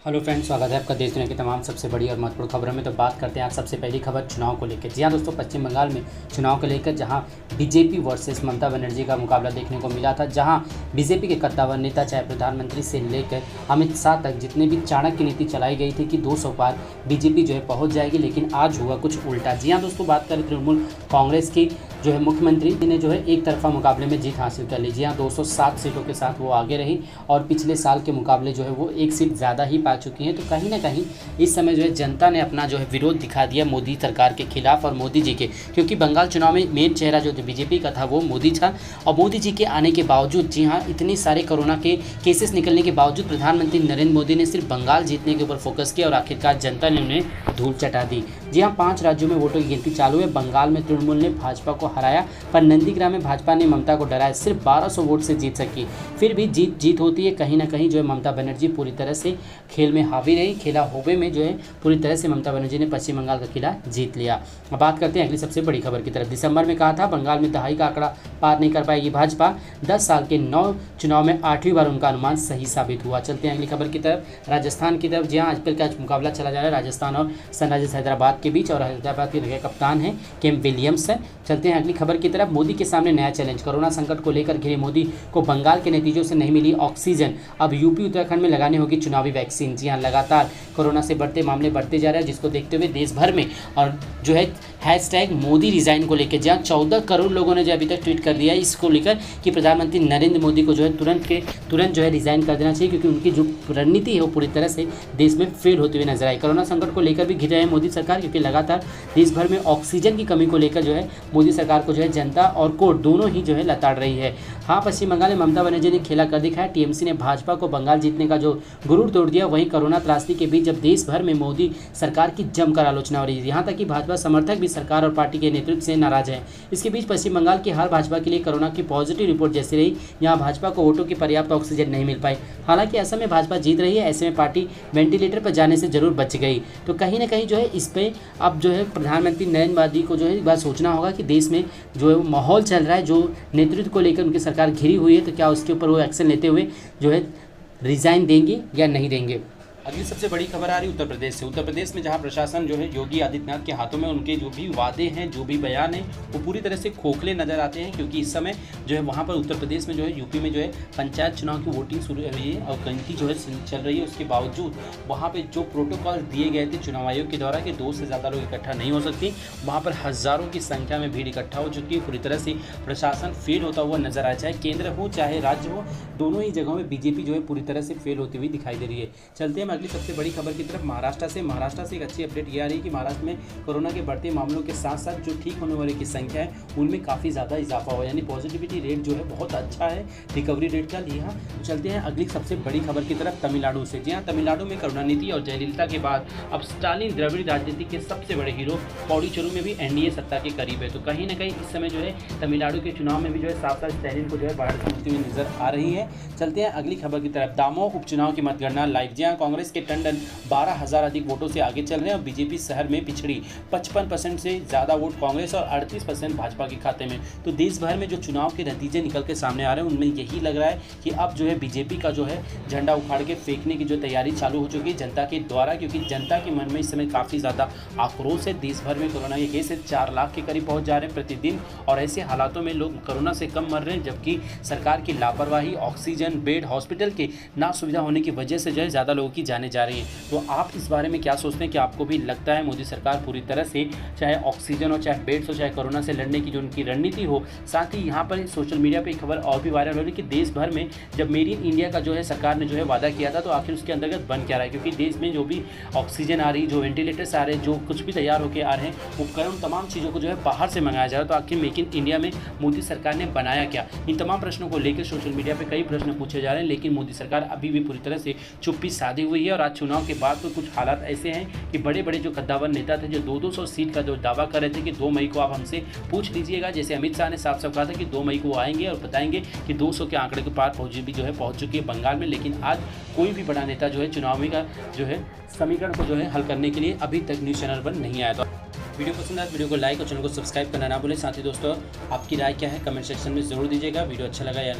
Hello friends, स्वागत है आपका देश दुनिया की तमाम सबसे बड़ी और महत्वपूर्ण खबरों में। तो बात करते हैं आज सबसे पहली खबर चुनाव को लेकर। जी हाँ दोस्तों, पश्चिम बंगाल में चुनाव को लेकर जहां बीजेपी वर्सेस ममता बनर्जी का मुकाबला देखने को मिला था, जहां बीजेपी के कद्दावर नेता चाहे प्रधानमंत्री से लेकर अमित शाह तक जितने भी चाणक्य नीति चलाई गई थी कि 200 पार बीजेपी जो है पहुँच जाएगी, लेकिन आज हुआ कुछ उल्टा। जी हाँ दोस्तों, बात करें तृणमूल कांग्रेस की जो है मुख्यमंत्री ने जो है एक तरफा मुकाबले में जीत हासिल कर ली। जी हाँ, 207 सीटों के साथ वो आगे रही और पिछले साल के मुकाबले जो है वो एक सीट ज़्यादा ही पा चुकी हैं। तो कहीं ना कहीं इस समय जो है जनता ने अपना जो है विरोध दिखा दिया मोदी सरकार के खिलाफ और मोदी जी के, क्योंकि बंगाल चुनाव में मेन चेहरा जो बीजेपी का था वो मोदी था। और मोदी जी के आने के बावजूद, जी हाँ, इतने सारे कोरोना के केसेस निकलने के बावजूद प्रधानमंत्री नरेंद्र मोदी ने सिर्फ बंगाल जीतने के ऊपर फोकस किया और आखिरकार जनता ने उन्हें धूल चटा दी। जी हाँ, 5 राज्यों में वोटों की गिनती चालू है। बंगाल में तृणमूल ने भाजपा को हराया, पर नंदीग्राम में भाजपा ने ममता को डराया। सिर्फ 1200 वोट से जीत सकी, फिर भी जीत होती है। कहीं ना कहीं जो है ममता बनर्जी पूरी तरह से खेल में हावी रही। खेला होबे में जो है पूरी तरह से ममता बनर्जी ने पश्चिम बंगाल का किला जीत लिया। अब बात करते हैं अगली सबसे बड़ी खबर की तरफ। दिसंबर में कहा था बंगाल में दहाई का आंकड़ा पार नहीं कर पाएगी भाजपा। 10 साल के 9 चुनाव में 8वीं बार उनका अनुमान सही साबित हुआ। चलते हैं अगली खबर की तरफ, राजस्थान की तरफ। जी हाँ, आईपीएल का मुकाबला चला जा रहा है राजस्थान और सनराइजर्स हैदराबाद के बीच, और हैदराबाद के नए कप्तान हैं केम विलियम्स है। चलते हैं अगली खबर की तरफ। मोदी के सामने नया चैलेंज। कोरोना संकट को लेकर घिरे मोदी को बंगाल के नतीजों से नहीं मिली ऑक्सीजन। अब यूपी उत्तराखंड में लगानी होगी चुनावी वैक्सीन। जी हाँ, लगातार कोरोना से बढ़ते मामले बढ़ते जा रहे हैं, जिसको देखते हुए देश भर में और जो है हैशटैग मोदी रिजाइन को लेकर, जहाँ 14 करोड़ लोगों ने जो अभी तक ट्वीट कर दिया है इसको लेकर कि प्रधानमंत्री नरेंद्र मोदी को जो है तुरंत जो है रिजाइन कर देना चाहिए, क्योंकि उनकी जो रणनीति है वो पूरी तरह से देश में फेल होती हुई नजर आई। कोरोना संकट को लेकर भी घिर रहे हैं मोदी सरकार, क्योंकि लगातार देश भर में ऑक्सीजन की कमी को लेकर जो है मोदी सरकार को जो है जनता और कोर्ट दोनों ही जो है लताड़ रही है। हाँ, पश्चिम बंगाल में ममता बनर्जी ने खेला कर दिखाया। टीएमसी ने भाजपा को बंगाल जीतने का जो गुरूर तोड़ दिया। वहीं कोरोना त्रासदी के बीच जब देश भर में मोदी सरकार की जमकर आलोचना हो रही है, यहाँ तक कि भाजपा समर्थक भी सरकार और पार्टी के नेतृत्व से नाराज हैं। इसके बीच पश्चिम बंगाल की हार भाजपा के लिए कोरोना की पॉजिटिव रिपोर्ट जैसी रही। यहाँ भाजपा को वोटों की पर्याप्त ऑक्सीजन नहीं मिल पाई। हालांकि असम में भाजपा जीत रही है, ऐसे में पार्टी वेंटिलेटर पर जाने से जरूर बच गई। तो कहीं ना कहीं जो है इस पर अब जो है प्रधानमंत्री नरेंद्र मोदी को जो है बात सोचना होगा कि देश में जो है माहौल चल रहा है, जो नेतृत्व को लेकर उनकी सरकार घिरी हुई है, तो क्या उसके ऊपर वो एक्शन लेते हुए जो है रिजाइन देंगे या नहीं देंगे। अगली सबसे बड़ी खबर आ रही है उत्तर प्रदेश से। उत्तर प्रदेश में जहां प्रशासन जो है योगी आदित्यनाथ के हाथों में उनके जो भी वादे हैं, जो भी बयान हैं, वो पूरी तरह से खोखले नजर आते हैं, क्योंकि इस समय जो है वहां पर उत्तर प्रदेश में जो है यूपी में जो है पंचायत चुनाव की वोटिंग शुरू हुई है और गिनती जो है चल रही है। उसके बावजूद वहाँ पर जो प्रोटोकॉल दिए गए थे चुनाव आयोग के द्वारा कि 2 से ज़्यादा लोग इकट्ठा नहीं हो सकती, वहाँ पर हज़ारों की संख्या में भीड़ इकट्ठा हो चुकी है। पूरी तरह से प्रशासन फेल होता हुआ नजर आया, चाहे केंद्र हो चाहे राज्य हो, दोनों ही जगहों में बीजेपी जो है पूरी तरह से फेल होती हुई दिखाई दे रही है। चलते हैं अगली सबसे बड़ी खबर की तरफ, महाराष्ट्र से एक अच्छी अपडेट ये आ रही है कि महाराष्ट्र में कोरोना के बढ़ते मामलों के साथ साथ जो ठीक होने वाले की संख्या है उनमें काफ़ी ज़्यादा इजाफा हुआ, यानी पॉजिटिविटी रेट जो है बहुत अच्छा है, रिकवरी रेट का। जी हाँ, चलते हैं अगली सबसे बड़ी खबर की तरफ तमिलनाडु से। जी हाँ, तमिलनाडु में करुणानिधि और जयललिता के बाद अब स्टालिन द्रविड़ राजनीति के सबसे बड़े हीरो पौडीचेरी में भी एनडीए सत्ता के करीब है। तो कहीं ना कहीं इस समय जो है तमिलनाडु के चुनाव में भी जो है साफ स्टालिन को जो है बढ़त मिलती हुई नजर आ रही है। चलते हैं अगली खबर की तरफ, दामोह उपचुनाव की मतगणना लाइव। जी हाँ, कांग्रेस के टंडन 12,000 अधिक वोटों से आगे चल रहे हैं और बीजेपी शहर में पिछड़ी। 55% से ज़्यादा वोट कांग्रेस और 38% भाजपा के खाते में। तो देश भर में जो चुनाव के नतीजे निकल के सामने आ रहे हैं उनमें यही लग रहा है कि अब जो है बीजेपी का जो है झंडा उखाड़ के फेंकने की जो तैयारी चालू हो चुकी है जनता के द्वारा, क्योंकि जनता के मन में इस समय काफ़ी ज़्यादा आक्रोश है। देश भर में कोरोना के केस 4 लाख के करीब पहुँच जा रहे हैं प्रतिदिन, और ऐसे हालातों में लोग कोरोना से कम मर रहे हैं, जबकि सरकार की लापरवाही, ऑक्सीजन बेड, हॉस्पिटल की ना सुविधा होने की वजह से जो है ज़्यादा लोगों की जाने जा रही हैं। तो आप इस बारे में क्या सोचते हैं कि आपको भी लगता है मोदी सरकार पूरी तरह से चाहे ऑक्सीजन हो, चाहे बेड्स हो, चाहे कोरोना से लड़ने की जो उनकी रणनीति हो। साथ ही यहाँ पर सोशल मीडिया पे एक खबर और भी वायरल हो रही है कि देश भर में जब मेड इन इंडिया का जो है सरकार ने जो है वादा किया था, तो आखिर उसके अंतर्गत बन क्या रहा है, क्योंकि देश में जो भी ऑक्सीजन आ रही, जो वेंटिलेटर्स आ रहे हैं, जो कुछ भी तैयार होकर आ रहे हैं, उपकरण, तमाम चीज़ों को जो है बाहर से मंगाया जा रहा है। तो आखिर मेक इन इंडिया में मोदी सरकार ने बनाया क्या? इन तमाम प्रश्नों को लेकर सोशल मीडिया पर कई प्रश्न पूछे जा रहे हैं, लेकिन मोदी सरकार अभी भी पूरी तरह से चुप्पी साधी हुई है। और आज चुनाव के बाद तो कुछ हालात ऐसे हैं कि बड़े बड़े जो कद्दावर नेता थे, जो 200 सीट का जो दावा कर रहे थे कि 2 मई को आप हमसे पूछ लीजिएगा, जैसे अमित शाह ने साफ साफ कहा था कि 2 मई को वो आएंगे और बताएंगे कि 200 के आंकड़े के पार पहुंच चुकी है बंगाल में। लेकिन आज कोई भी बड़ा नेता जो है चुनावी का जो है समीकरण को जो है हल करने के लिए अभी तक न्यूज़ चैनल पर नहीं आया। तो वीडियो पसंद आए वीडियो को लाइक और चैनल को सब्सक्राइब करना ना भूलें। साथ ही दोस्तों आपकी राय क्या है कमेंट सेक्शन में ज़रूर दीजिएगा। वीडियो अच्छा लगा या